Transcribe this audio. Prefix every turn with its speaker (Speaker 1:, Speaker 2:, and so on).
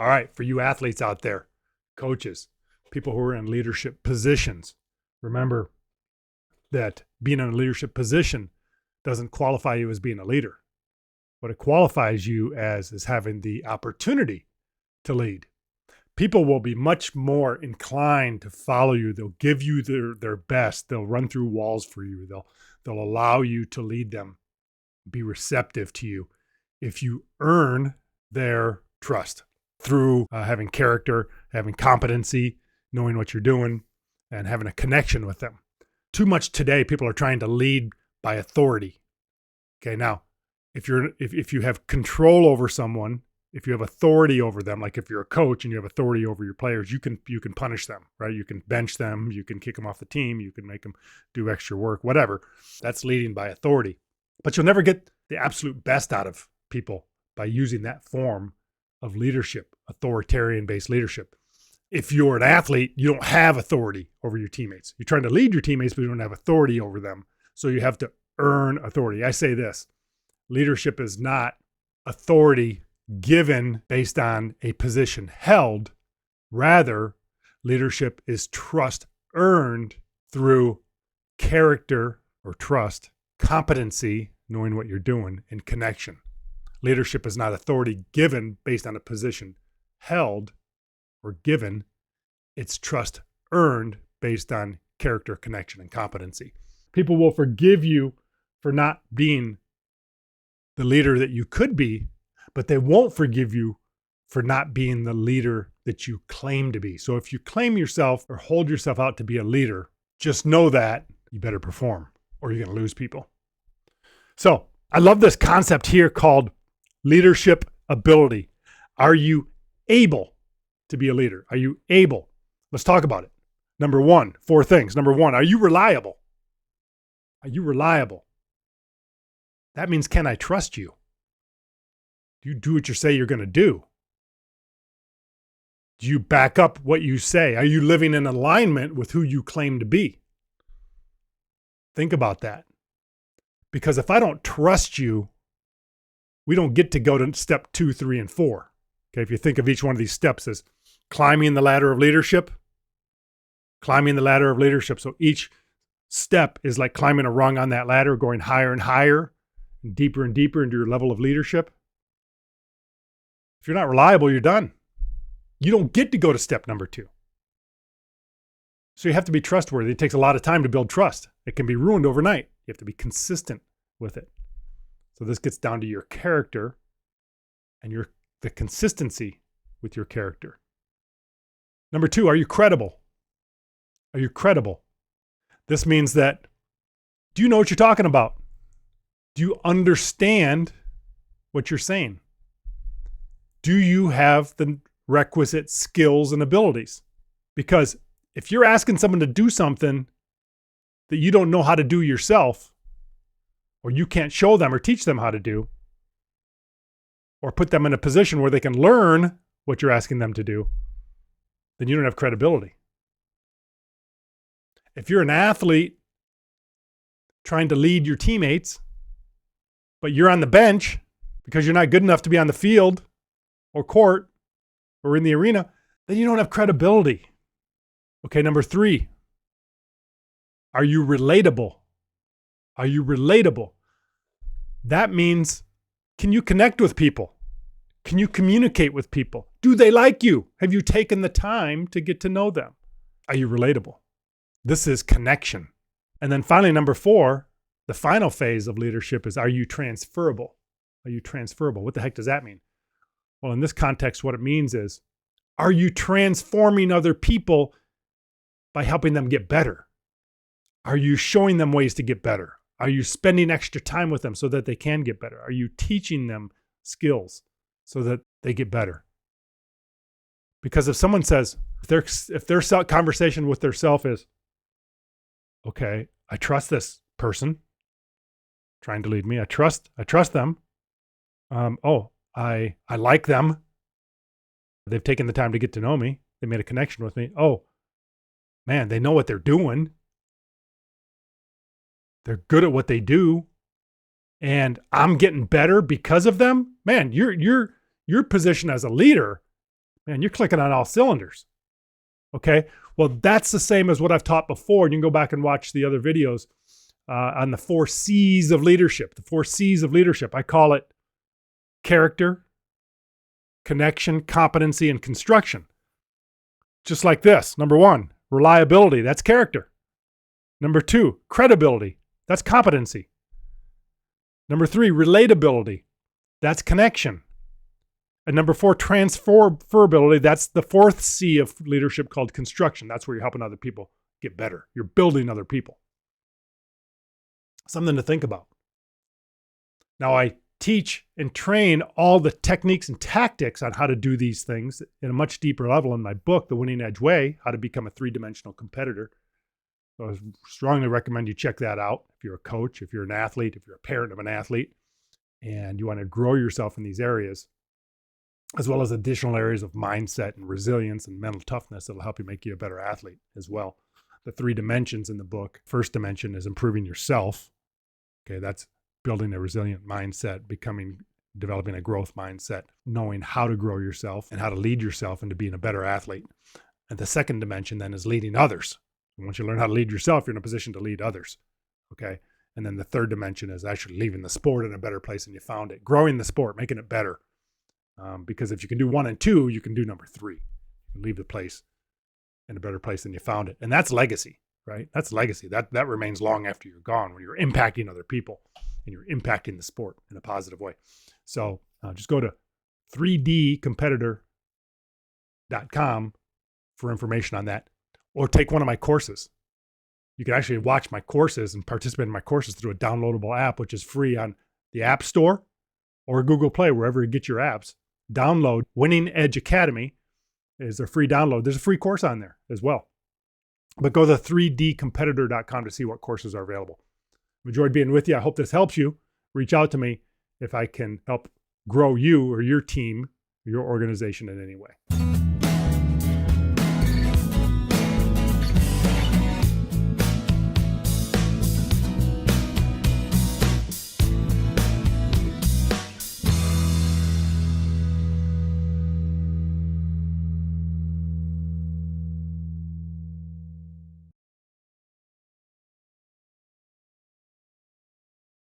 Speaker 1: All right, for you athletes out there, coaches, people who are in leadership positions, remember that being in a leadership position doesn't qualify you as being a leader. What it qualifies you as is having the opportunity to lead. People will be much more inclined to follow you. They'll give you their best. They'll run through walls for you. They'll allow you to lead them, be receptive to you if you earn their trust through having character, having competency, knowing what you're doing, and having a connection with them. Too much today, people are trying to lead by authority. Okay, now, if you have control over someone, if you have authority over them, like if you're a coach and you have authority over your players, you can punish them, right? You can bench them, you can kick them off the team, you can make them do extra work, whatever. That's leading by authority. But you'll never get the absolute best out of people by using that form of leadership, authoritarian-based leadership. If you're an athlete, you don't have authority over your teammates. You're trying to lead your teammates, but you don't have authority over them. So you have to earn authority. I say this, leadership is not authority given based on a position held. Rather, leadership is trust earned through character or trust, competency, knowing what you're doing, and connection. Leadership is not authority given based on a position held or given. It's trust earned based on character, connection, and competency. People will forgive you for not being the leader that you could be, but they won't forgive you for not being the leader that you claim to be. So if you claim yourself or hold yourself out to be a leader, just know that you better perform or you're going to lose people. So I love this concept here called leadership ability. Are you able to be a leader? Are you able? Let's talk about it. Number one, 4 things. Number one, are you reliable? Are you reliable? That means, can I trust you? Do you do what you say you're going to do? Do you back up what you say? Are you living in alignment with who you claim to be? Think about that. Because if I don't trust you, we don't get to go to step 2, 3, and 4. Okay, if you think of each one of these steps as climbing the ladder of leadership, So each step is like climbing a rung on that ladder, going higher and higher, and deeper into your level of leadership. If you're not reliable, you're done. You don't get to go to step number 2. So you have to be trustworthy. It takes a lot of time to build trust. It can be ruined overnight. You have to be consistent with it. So this gets down to your character and the consistency with your character. Number 2, are you credible? Are you credible? This means that, do you know what you're talking about? Do you understand what you're saying? Do you have the requisite skills and abilities? Because if you're asking someone to do something that you don't know how to do yourself, or you can't show them or teach them how to do, or put them in a position where they can learn what you're asking them to do, then you don't have credibility. If you're an athlete trying to lead your teammates, but you're on the bench because you're not good enough to be on the field or court or in the arena, then you don't have credibility. Okay, number 3, are you relatable? Are you relatable? That means, can you connect with people? Can you communicate with people? Do they like you? Have you taken the time to get to know them? Are you relatable? This is connection. And then finally, number 4, the final phase of leadership is, are you transferable? Are you transferable? What the heck does that mean? Well, in this context, what it means is, are you transforming other people by helping them get better? Are you showing them ways to get better? Are you spending extra time with them so that they can get better? Are you teaching them skills so that they get better? Because if someone says, if their conversation with their self is, okay, I trust this person trying to lead me. I trust them. I like them. They've taken the time to get to know me. They made a connection with me. Oh, man, they know what they're doing. They're good at what they do. And I'm getting better because of them. Man, your position as a leader Man, you're clicking on all cylinders. Okay. Well, that's the same as what I've taught before. You can go back and watch the other videos on the 4 C's of leadership. The 4 C's of leadership. I call it character, connection, competency, and construction. Just like this. Number 1, reliability. That's character. Number 2, credibility. That's competency. Number 3, relatability. That's connection. And number 4, transferability. That's the 4th C of leadership, called construction. That's where you're helping other people get better. You're building other people. Something to think about. Now, I teach and train all the techniques and tactics on how to do these things in a much deeper level in my book, The Winning Edge Way, How to Become a 3-Dimensional Competitor. So I strongly recommend you check that out if you're a coach, if you're an athlete, if you're a parent of an athlete, and you want to grow yourself in these areas, as well as additional areas of mindset and resilience and mental toughness that'll help you make you a better athlete as well. The 3 dimensions in the book. First dimension is improving yourself. Okay, that's building a resilient mindset, developing a growth mindset, knowing how to grow yourself and how to lead yourself into being a better athlete. And the second dimension then is leading others. And once you learn how to lead yourself, you're in a position to lead others. Okay. And then the third dimension is actually leaving the sport in a better place than you found it, growing the sport, making it better. Because if you can do 1 and 2, you can do number 3. You can leave the place in a better place than you found it. And that's legacy, right? That's legacy. That remains long after you're gone, when you're impacting other people and you're impacting the sport in a positive way. So just go to 3dcompetitor.com for information on that, or take one of my courses. You can actually watch my courses and participate in my courses through a downloadable app, which is free on the App Store or Google Play, wherever you get your apps. Download Winning Edge Academy is a free download. There's a free course on there as well. But go to 3dcompetitor.com to see what courses are available. I've enjoyed being with you. I hope this helps you. Reach out to me if I can help grow you or your team, or your organization in any way.